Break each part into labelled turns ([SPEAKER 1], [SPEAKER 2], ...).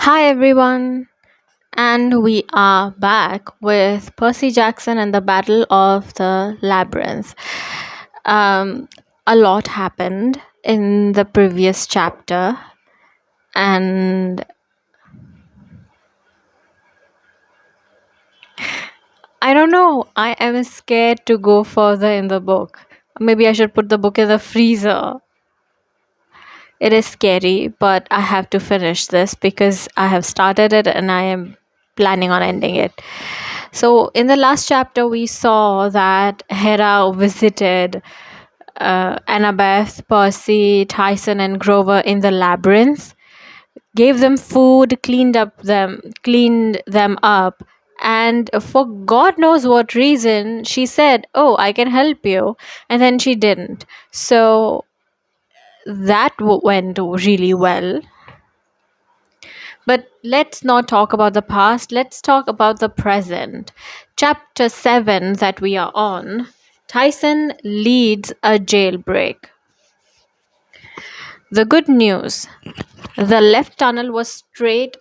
[SPEAKER 1] Hi everyone, and we are back with Percy Jackson and the Battle of the Labyrinth. Um, a lot happened in the previous chapter, and I don't know, I am scared to go further in the book. Maybe I should put the book in the freezer. It is scary, but I have to finish this because I have started it and I am planning on ending it. So, in the last chapter, we saw that Hera visited Annabeth, Percy, Tyson, and Grover in the labyrinth, gave them food, cleaned them up, and for God knows what reason, she said, "Oh, I can help you," and then she didn't. So that went really well. But let's not talk about the past, let's talk about the present. Chapter 7 that we are on, Tyson leads a jailbreak. The good news, the left tunnel was straight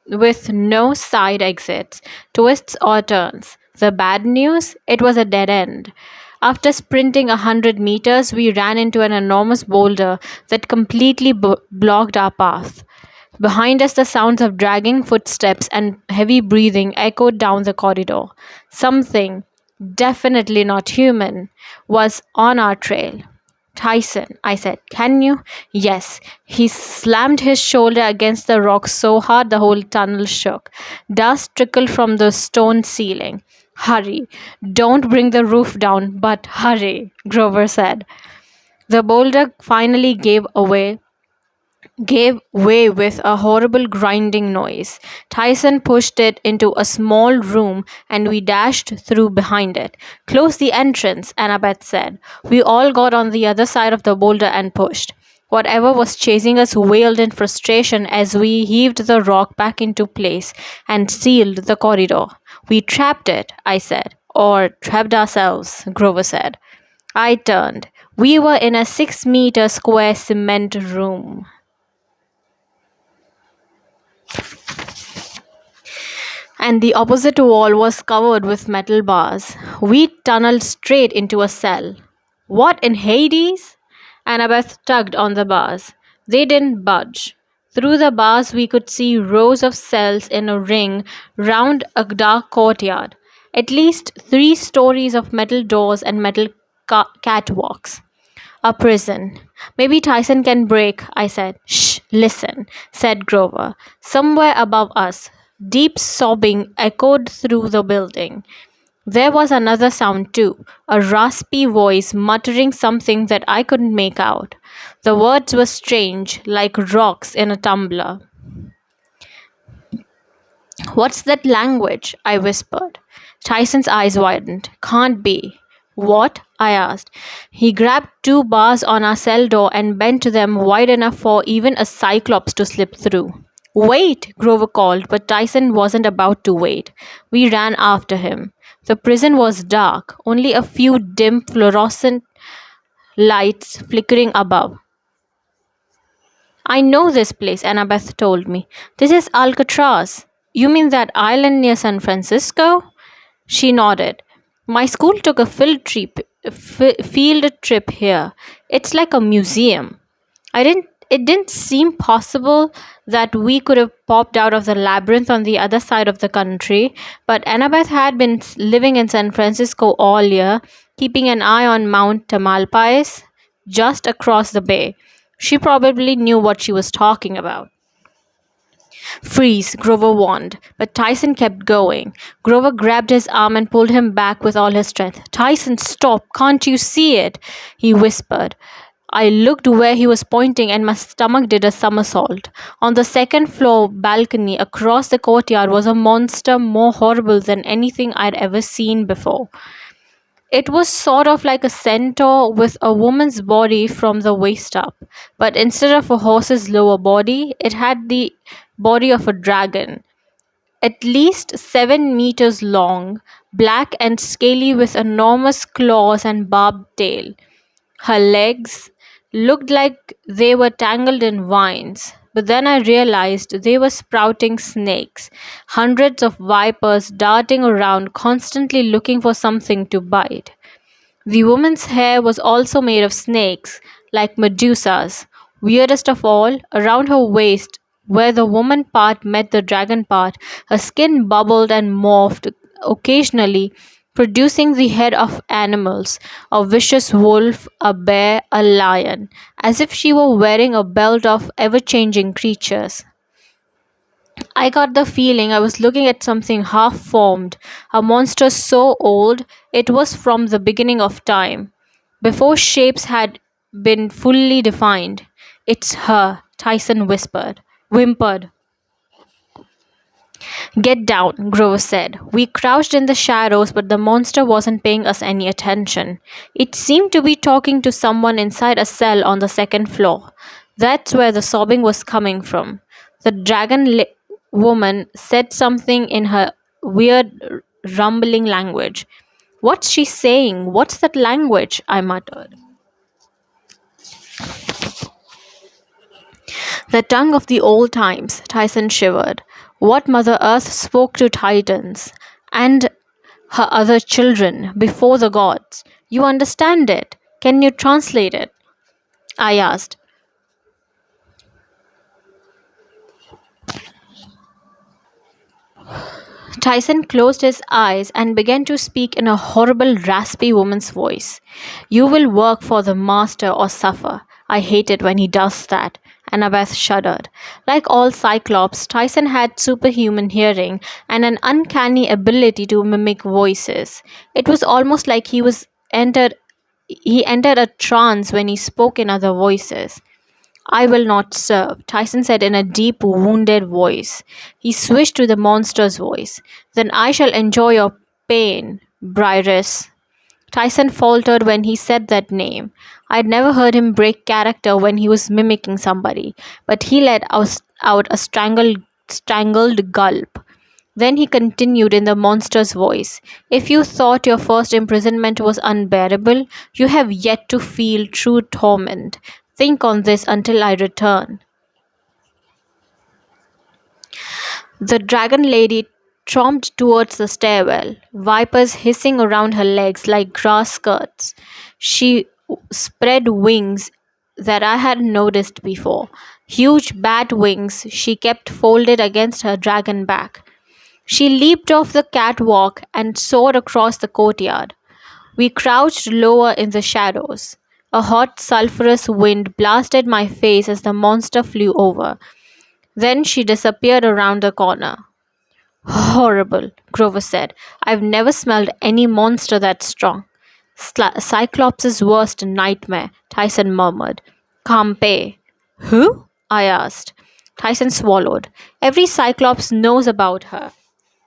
[SPEAKER 1] with no side exits, twists, or turns. The bad news, it was a dead end. After sprinting 100 meters, we ran into an enormous boulder that completely blocked our path. Behind us, the sounds of dragging footsteps and heavy breathing echoed down the corridor. Something, definitely not human, was on our trail. Tyson, I said, can you? Yes. He slammed his shoulder against the rock so hard the whole tunnel shook. Dust trickled from the stone ceiling. Hurry. Don't bring the roof down, but hurry, Grover said. The boulder finally gave way with a horrible grinding noise. Tyson pushed it into a small room and we dashed through behind it. Close the entrance, Annabeth said. We all got on the other side of the boulder and pushed. Whatever was chasing us wailed in frustration as we heaved the rock back into place and sealed the corridor. We trapped it, I said. Or trapped ourselves, Grover said. I turned. We were in a 6-meter square cement room. And the opposite wall was covered with metal bars. We tunneled straight into a cell. What in Hades? Annabeth tugged on the bars. They didn't budge. Through the bars, we could see rows of cells in a ring round a dark courtyard. At least 3 stories of metal doors and metal catwalks. A prison. Maybe Tyson can break, I said. Shh, listen, said Grover. Somewhere above us, deep sobbing echoed through the building. There was another sound too, a raspy voice muttering something that I couldn't make out. The words were strange, like rocks in a tumbler. What's that language? I whispered. Tyson's eyes widened. Can't be. What? I asked. He grabbed 2 bars on our cell door and bent them wide enough for even a cyclops to slip through. Wait, Grover called, but Tyson wasn't about to wait. We ran after him. The prison was dark, only a few dim fluorescent lights flickering above. I know this place, Annabeth told me. This is Alcatraz. You mean that island near San Francisco? She nodded. My school took a field trip here. It's like a museum. It didn't seem possible that we could have popped out of the labyrinth on the other side of the country, but Annabeth had been living in San Francisco all year, keeping an eye on Mount Tamalpais just across the bay. She probably knew what she was talking about. Freeze, Grover warned, but Tyson kept going. Grover grabbed his arm and pulled him back with all his strength. Tyson, stop! Can't you see it? He whispered. I looked where he was pointing and my stomach did a somersault. On the second floor balcony across the courtyard was a monster more horrible than anything I'd ever seen before. It was sort of like a centaur with a woman's body from the waist up, but instead of a horse's lower body, it had the body of a dragon, at least 7 meters long, black and scaly with enormous claws and barbed tail. Her legs looked like they were tangled in vines. but then I realized they were sprouting snakes, hundreds of vipers darting around, constantly looking for something to bite. The woman's hair was also made of snakes, like Medusa's. Weirdest of all, around her waist, where the woman part met the dragon part, her skin bubbled and morphed occasionally, producing the head of animals, a vicious wolf, a bear, a lion, as if she were wearing a belt of ever changing creatures. I got the feeling I was looking at something half formed, a monster so old it was from the beginning of time, before shapes had been fully defined. It's her, Tyson whimpered. Get down, Grover said. We crouched in the shadows, but the monster wasn't paying us any attention. It seemed to be talking to someone inside a cell on the second floor. That's where the sobbing was coming from. The woman said something in her weird, rumbling language. What's she saying? What's that language? I muttered. The tongue of the old times, Tyson shivered. What Mother Earth spoke to Titans and her other children before the gods. You understand it? Can you translate it? I asked. Tyson closed his eyes and began to speak in a horrible, raspy woman's voice. You will work for the master or suffer. I hate it when he does that. Annabeth shuddered. Like all Cyclops, Tyson had superhuman hearing and an uncanny ability to mimic voices. It was almost like he entered a trance when he spoke in other voices. I will not serve, Tyson said in a deep, wounded voice. He switched to the monster's voice. Then I shall enjoy your pain, Briareus. Tyson faltered when he said that name. I'd never heard him break character when he was mimicking somebody, but he let out a strangled gulp. Then he continued in the monster's voice. If you thought your first imprisonment was unbearable, you have yet to feel true torment. Think on this until I return. The dragon lady tromped towards the stairwell, vipers hissing around her legs like grass skirts. She spread wings that I hadn't noticed before. Huge bat wings she kept folded against her dragon back. She leaped off the catwalk and soared across the courtyard. We crouched lower in the shadows. A hot, sulphurous wind blasted my face as the monster flew over. Then she disappeared around the corner. Horrible, Grover said. I've never smelled any monster that strong. Cyclops' worst nightmare, Tyson murmured. Campe. Who? I asked. Tyson swallowed. Every Cyclops knows about her.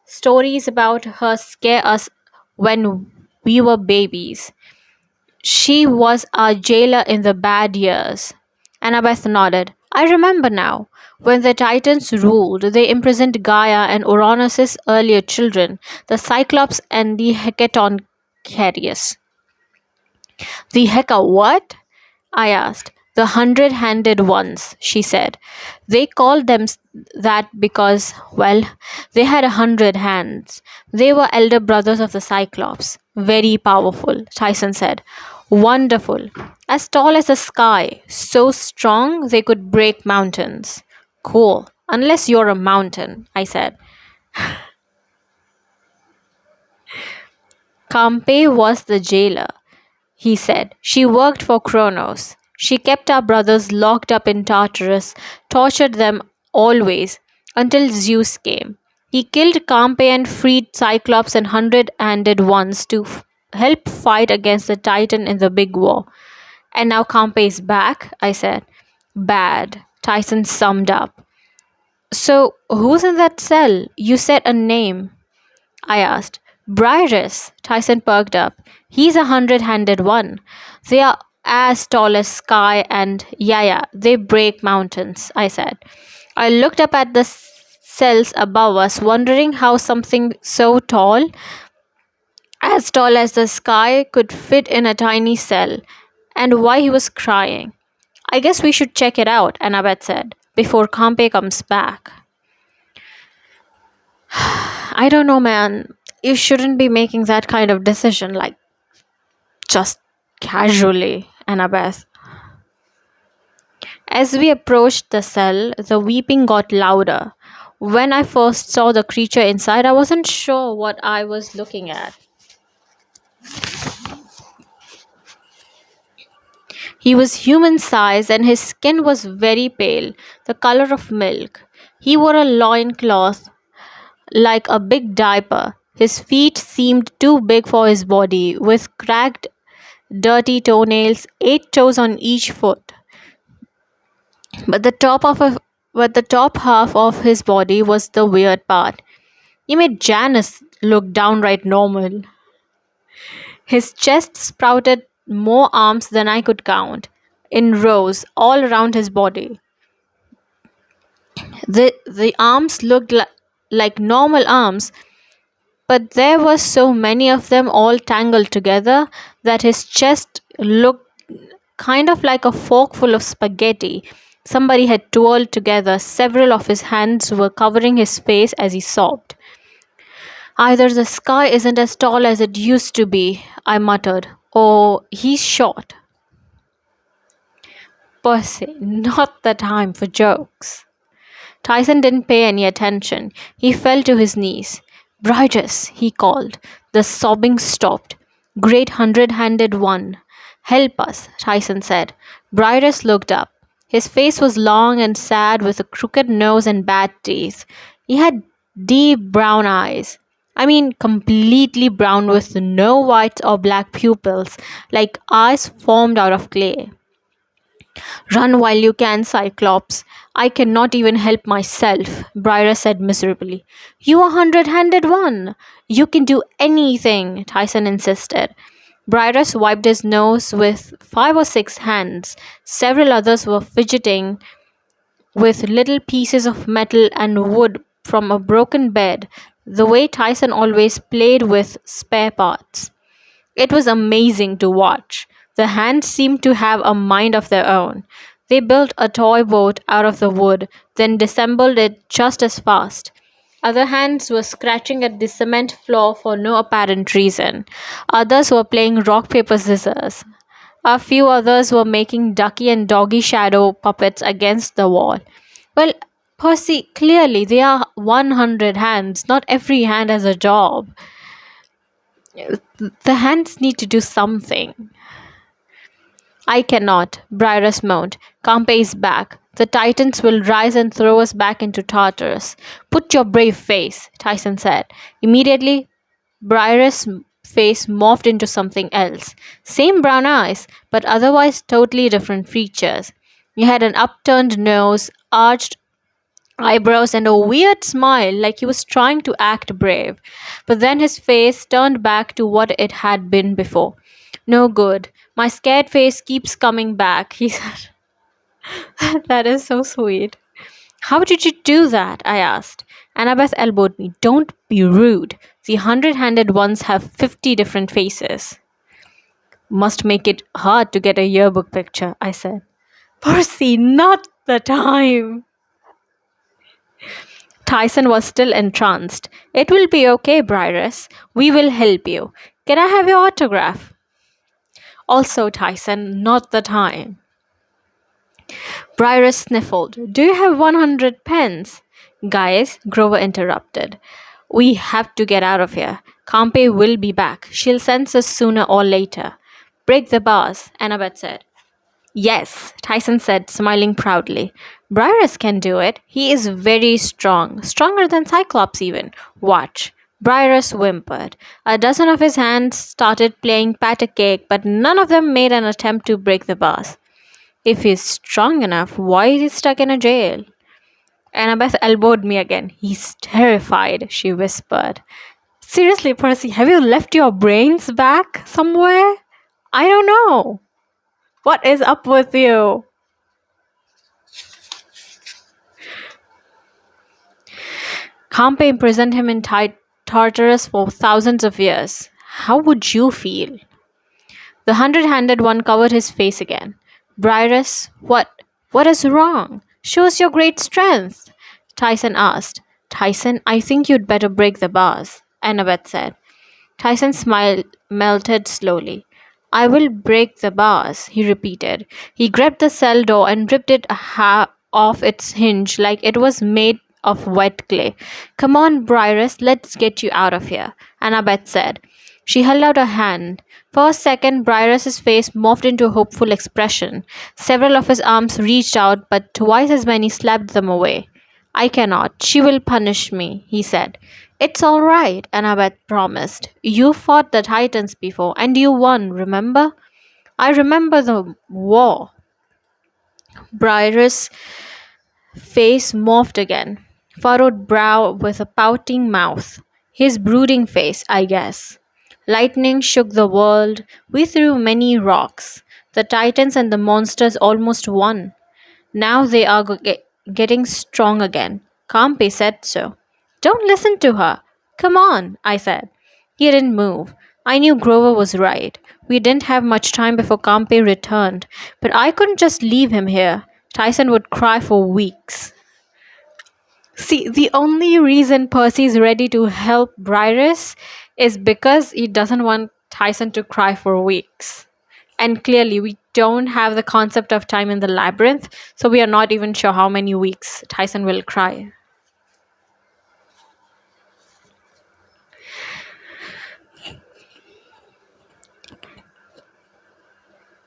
[SPEAKER 1] Stories about her scare us when we were babies. She was our jailer in the bad years. Annabeth nodded. I remember now. When the Titans ruled, they imprisoned Gaia and Uranus's earlier children, the Cyclops and the Hecaton. The Heka what? I asked. The hundred-handed ones, she said. They called them that because, well, they had 100 hands. They were elder brothers of the Cyclops. Very powerful, Tyson said. Wonderful. As tall as the sky. So strong they could break mountains. Cool. Unless you're a mountain, I said. Campe was the jailer, he said. She worked for Kronos. She kept our brothers locked up in Tartarus, tortured them always, until Zeus came. He killed Campe and freed Cyclops and hundred-handed ones to help fight against the Titan in the big war. And now Campe is back, I said. Bad, Tyson summed up. So, who's in that cell? You said a name, I asked. Briareus, Tyson perked up. He's a hundred-handed one. They are as tall as sky and yeah, they break mountains, I said. I looked up at the cells above us, wondering how something so tall, as tall as the sky, could fit in a tiny cell, and why he was crying. I guess we should check it out, Annabeth said. before Campe comes back. I don't know, man. You shouldn't be making that kind of decision, like just casually, Annabeth. As we approached the cell, the weeping got louder. When I first saw the creature inside, I wasn't sure what I was looking at. He was human sized and his skin was very pale, the color of milk. He wore a loincloth like a big diaper. His feet seemed too big for his body, with cracked, dirty toenails, 8 toes on each foot. But the top of a, but the top half of his body was the weird part. He made Janice look downright normal. His chest sprouted more arms than I could count, in rows all around his body. The arms looked like normal arms, but there were so many of them all tangled together that his chest looked kind of like a fork full of spaghetti. Somebody had twirled together. Several of his hands were covering his face as he sobbed. Either the sky isn't as tall as it used to be, I muttered, or he's short. Percy, not the time for jokes. Tyson didn't pay any attention. He fell to his knees. Brightus, he called. The sobbing stopped. Great hundred-handed one. Help us, Tyson said. Brightus looked up. His face was long and sad with a crooked nose and bad teeth. He had deep brown eyes. I mean, completely brown with no white or black pupils, like eyes formed out of clay. Run while you can, Cyclops. I cannot even help myself, Briar said miserably. You are hundred-handed one. You can do anything, Tyson insisted. Briarus wiped his nose with 5 or 6 hands. Several others were fidgeting with little pieces of metal and wood from a broken bed, the way Tyson always played with spare parts. It was amazing to watch. The hands seemed to have a mind of their own. They built a toy boat out of the wood, then disassembled it just as fast. Other hands were scratching at the cement floor for no apparent reason. Others were playing rock, paper, scissors. A few others were making ducky and doggy shadow puppets against the wall. Well, Percy, clearly they are 100 hands. Not every hand has a job. The hands need to do something. I cannot, Briarus moaned. Campe is back. The Titans will rise and throw us back into Tartarus. Put your brave face, Tyson said. Immediately, Briarus' face morphed into something else. Same brown eyes, but otherwise totally different features. He had an upturned nose, arched eyebrows, and a weird smile like he was trying to act brave. But then his face turned back to what it had been before. No good. My scared face keeps coming back, he said. That is so sweet. How did you do that? I asked. Annabeth elbowed me. Don't be rude. The hundred-handed ones have 50 different faces. Must make it hard to get a yearbook picture, I said. Percy, not the time. Tyson was still entranced. It will be okay, Briarus. We will help you. Can I have your autograph? Also, Tyson, not the time. Briarus sniffled. Do you have 100 pens? Guys, Grover interrupted. We have to get out of here. Campe will be back. She'll sense us sooner or later. Break the bars, Annabeth said. Yes, Tyson said, smiling proudly. Briarus can do it. He is very strong, stronger than Cyclops even. Watch. Briarus whimpered. A dozen of his hands started playing pat a cake, but none of them made an attempt to break the bars. If he's strong enough, why is he stuck in a jail? Annabeth elbowed me again. He's terrified, she whispered. Seriously, Percy, have you left your brains back somewhere? I don't know. What is up with you? Campe imprisoned him in Tartarus for thousands of years. How would you feel? The hundred-handed one covered his face again. Briarus, what is wrong? Shows your great strength, Tyson asked. Tyson, I think you'd better break the bars, Annabeth said. Tyson's smile melted slowly. I will break the bars, he repeated. He grabbed the cell door and ripped it off its hinge like it was made of wet clay. Come on, Briarus, let's get you out of here, Annabeth said. She held out a hand. For a second, Briarus's face morphed into a hopeful expression. Several of his arms reached out, but twice as many slapped them away. I cannot. She will punish me, he said. It's all right, Annabeth promised. You fought the Titans before, and you won, remember? I remember the war. Briarus' face morphed again, furrowed brow with a pouting mouth. His brooding face, I guess. Lightning shook the world. We threw many rocks. The Titans and the monsters almost won. Now they are getting strong again. Campe said so. Don't listen to her. Come on, I said. He didn't move. I knew Grover was right. We didn't have much time before Campe returned, but I couldn't just leave him here. Tyson would cry for weeks. See, the only reason Percy's ready to help Briarus is because he doesn't want Tyson to cry for weeks. And clearly, we don't have the concept of time in the labyrinth, so we are not even sure how many weeks Tyson will cry.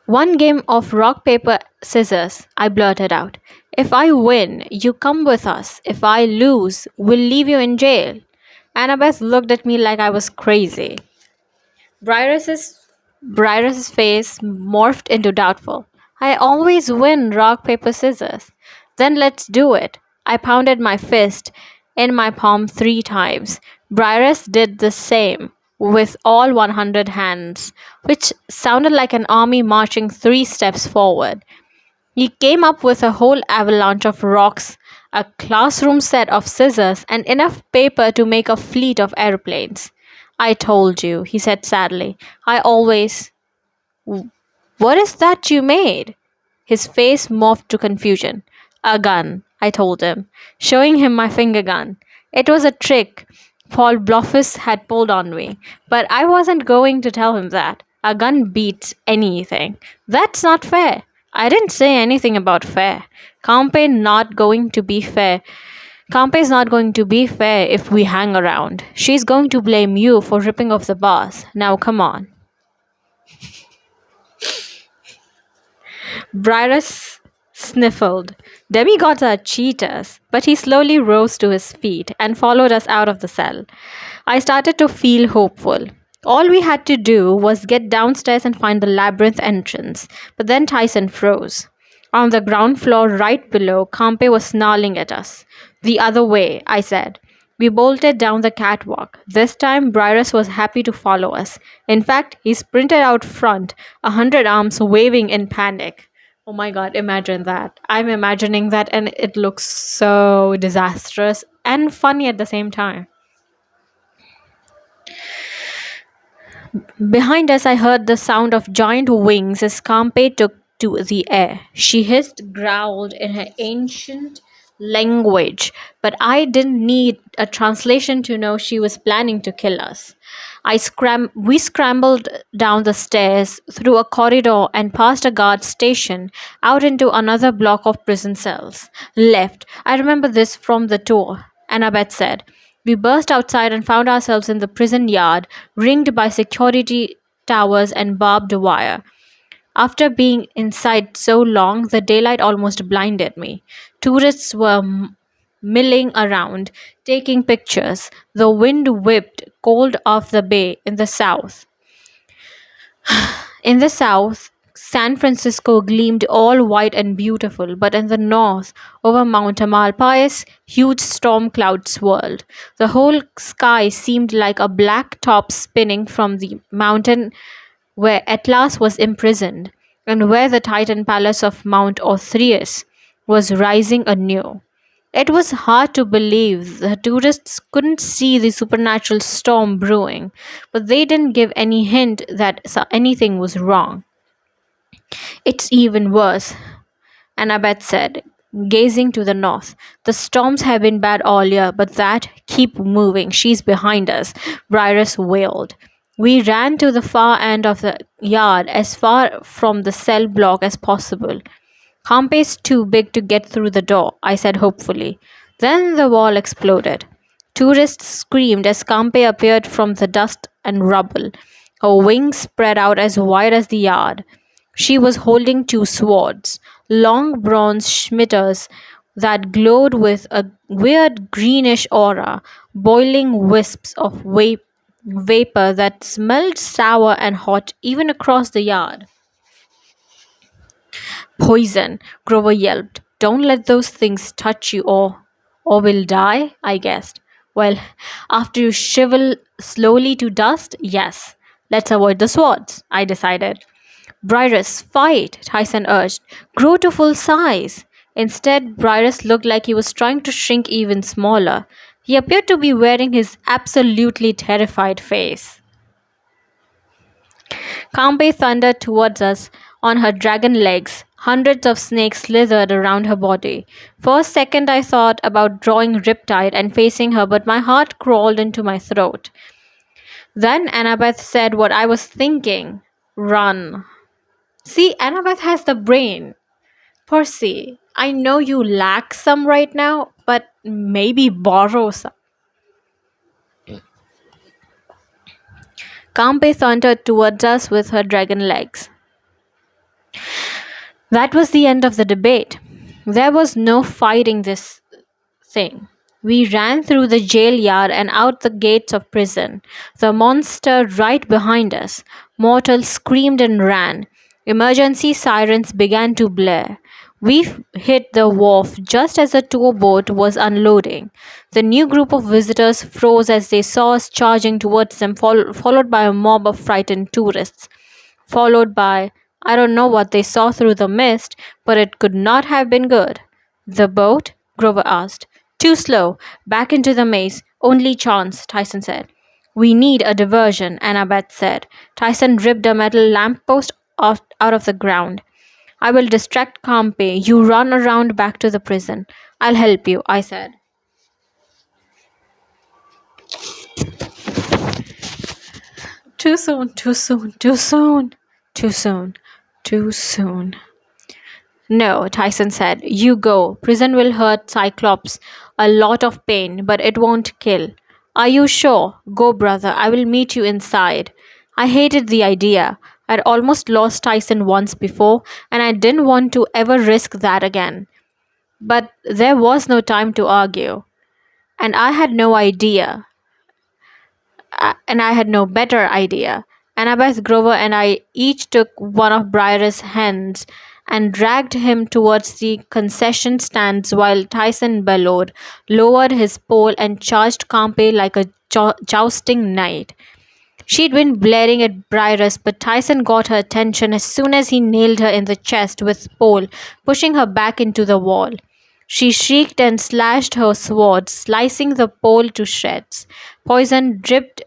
[SPEAKER 1] One game of rock, paper, scissors, I blurted out. If I win, you come with us. If I lose, we'll leave you in jail. Annabeth looked at me like I was crazy. Briarus's face morphed into doubtful. I always win rock, paper, scissors. Then let's do it. I pounded my fist in my palm 3 times. Briarus did the same with all 100 hands, which sounded like an army marching 3 steps forward. He came up with a whole avalanche of rocks, a classroom set of scissors, and enough paper to make a fleet of airplanes. I told you, he said sadly. I always. What is that you made? His face morphed to confusion. A gun, I told him, showing him my finger gun. It was a trick Paul Bloffus had pulled on me, but I wasn't going to tell him that. A gun beats anything. That's not fair. I didn't say anything about fair. Campe not going to be fair. Campe's not going to be fair if we hang around. She's going to blame you for ripping off the bars. Now come on. Briarus sniffled. Demigods are cheaters, but he slowly rose to his feet and followed us out of the cell. I started to feel hopeful. All we had to do was get downstairs and find the labyrinth entrance, but then Tyson froze. On the ground floor right below, Campe was snarling at us. The other way, I said. We bolted down the catwalk. This time, Briarus was happy to follow us. In fact, he sprinted out front, 100 arms waving in panic. Oh my god, imagine that. I'm imagining that, and it looks so disastrous and funny at the same time. Behind us, I heard the sound of giant wings as Campe took to the air. She hissed, growled in her ancient language, but I didn't need a translation to know she was planning to kill us. We scrambled down the stairs, through a corridor, and past a guard station, out into another block of prison cells. Left. I remember this from the tour, Annabeth said. We burst outside and found ourselves in the prison yard, ringed by security towers and barbed wire. After being inside so long, the daylight almost blinded me. Tourists were milling around, taking pictures. The wind whipped cold off the bay in the south. In the south, San Francisco gleamed all white and beautiful, but in the north, over Mount Tamalpais, huge storm clouds swirled. The whole sky seemed like a black top spinning from the mountain where Atlas was imprisoned, and where the Titan palace of Mount Orthius was rising anew. It was hard to believe the tourists couldn't see the supernatural storm brewing, but they didn't give any hint that anything was wrong. It's even worse, Annabeth said. gazing to the north. The storms have been bad all year, but that keep moving. She's behind us, Briarus wailed. We ran to the far end of the yard, as far from the cell block as possible. Campe's too big to get through the door, I said hopefully. Then the wall exploded. Tourists screamed as Campe appeared from the dust and rubble. Her wings spread out as wide as the yard. She was holding two swords, long bronze schmitters that glowed with a weird greenish aura, boiling wisps of vapor that smelled sour and hot even across the yard. Poison, Grover yelped. Don't let those things touch you or we'll die, I guessed. Well, after you shrivel slowly to dust, yes. Let's avoid the swords, I decided. Briarus, fight, Tyson urged. Grow to full size. Instead, Briarus looked like he was trying to shrink even smaller. He appeared to be wearing his absolutely terrified face. Campe thundered towards us on her dragon legs. Hundreds of snakes slithered around her body. For a second, I thought about drawing Riptide and facing her, but my heart crawled into my throat. Then Annabeth said what I was thinking. Run. See, Annabeth has the brain. Percy, I know you lack some right now, but maybe borrow some. Campe thundered towards us with her dragon legs. That was the end of the debate. There was no fighting this thing. We ran through the jail yard and out the gates of prison. The monster right behind us. Mortals screamed and ran. Emergency sirens began to blare. We hit the wharf just as the tour boat was unloading. The new group of visitors froze as they saw us charging towards them, followed by a mob of frightened tourists. Followed by, I don't know what they saw through the mist, but it could not have been good. The boat? Grover asked. Too slow. Back into the maze. Only chance, Tyson said. We need a diversion, Annabeth said. Tyson ripped a metal lamppost out of the ground. I will distract Campe. You run around back to the prison. I'll help you, I said. Too soon, too soon, too soon, too soon, too soon. No, Tyson said. You go. Prison will hurt Cyclops a lot of pain, but it won't kill. Are you sure? Go, brother. I will meet you inside. I hated the idea. I'd almost lost Tyson once before, and I didn't want to ever risk that again. But there was no time to argue, and I had no idea and I had no better idea. Annabeth Grover and I each took one of Briar's hands and dragged him towards the concession stands while Tyson bellowed, lowered his pole, and charged Campe like a jousting knight. She'd been blaring at Briarus, but Tyson got her attention as soon as he nailed her in the chest with pole, pushing her back into the wall. She shrieked and slashed her sword, slicing the pole to shreds. Poison dripped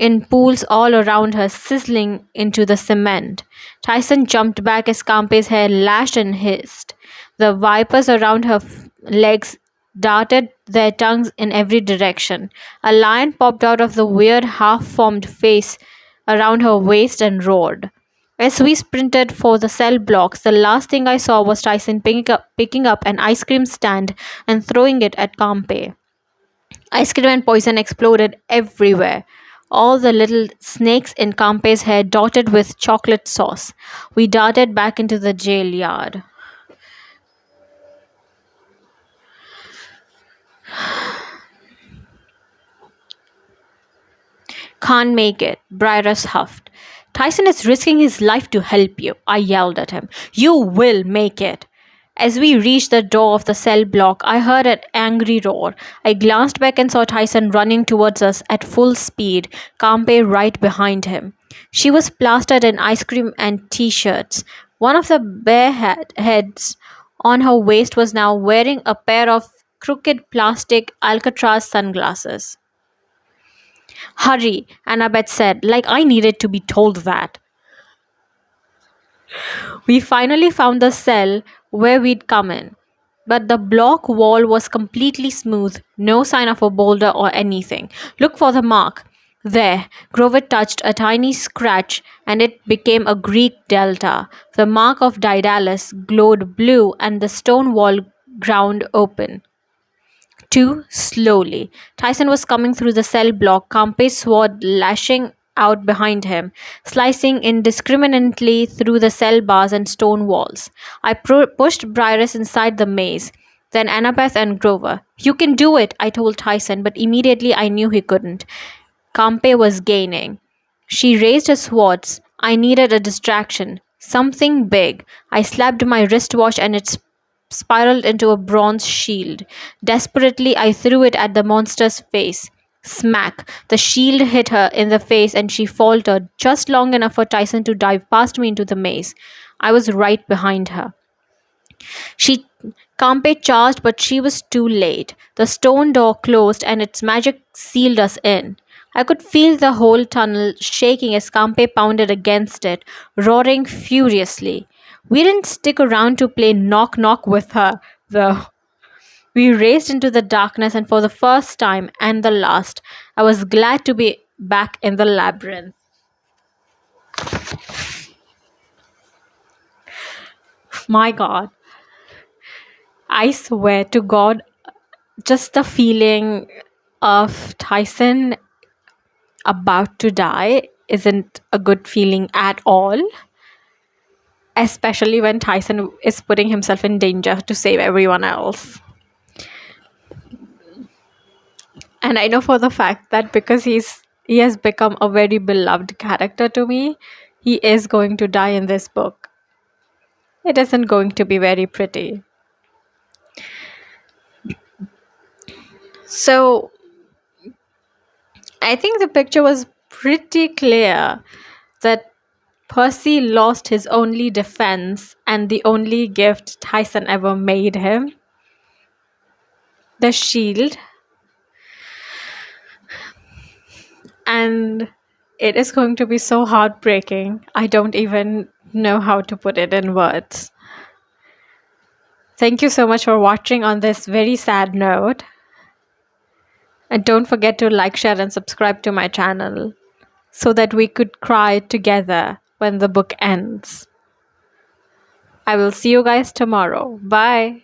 [SPEAKER 1] in pools all around her, sizzling into the cement. Tyson jumped back as Campe's hair lashed and hissed. The vipers around her legs darted their tongues in every direction. A lion popped out of the weird half formed face around her waist and roared. As we sprinted for the cell blocks, the last thing I saw was Tyson picking up an ice cream stand and throwing it at Campe. Ice cream and poison exploded everywhere. All the little snakes in Campe's hair dotted with chocolate sauce. We darted back into the jail yard. Can't make it, Briarus huffed. Tyson is risking his life to help you, I yelled at him. You will make it. As we reached the door of the cell block, I heard an angry roar. I glanced back and saw Tyson running towards us at full speed, Campe right behind him. She was plastered in ice cream and t-shirts. One of the bare heads on her waist was now wearing a pair of crooked plastic Alcatraz sunglasses. Hurry, Annabeth said, like I needed to be told that. We finally found the cell where we'd come in. but the block wall was completely smooth, no sign of a boulder or anything. Look for the mark. There, Grover touched a tiny scratch and it became a Greek delta. The mark of Daedalus glowed blue and the stone wall ground open. Too slowly. Tyson was coming through the cell block, Campe's sword lashing out behind him, slicing indiscriminately through the cell bars and stone walls. I pushed Briaris inside the maze, then Annabeth and Grover. You can do it, I told Tyson, but immediately I knew he couldn't. Campe was gaining. She raised her swords. I needed a distraction. Something big. I slapped my wristwatch and it spiraled into a bronze shield. Desperately, I threw it at the monster's face. Smack! The shield hit her in the face and she faltered just long enough for Tyson to dive past me into the maze. I was right behind her. She Campe charged, but she was too late. The stone door closed and its magic sealed us in. I could feel the whole tunnel shaking as Campe pounded against it, roaring furiously. We didn't stick around to play knock knock with her, though. We raced into the darkness, and for the first time and the last, I was glad to be back in the labyrinth. My god, I swear to God, just the feeling of Tyson about to die isn't a good feeling at all, especially when Tyson is putting himself in danger to save everyone else. And I know for the fact that because he has become a very beloved character to me, he is going to die in this book. It isn't going to be very pretty. So I think the picture was pretty clear that Percy lost his only defense and the only gift Tyson ever made him, the shield. And it is going to be so heartbreaking. I don't even know how to put it in words. Thank you so much for watching on this very sad note. And don't forget to like, share, and subscribe to my channel so that we could cry together when the book ends. I will see you guys tomorrow. Bye.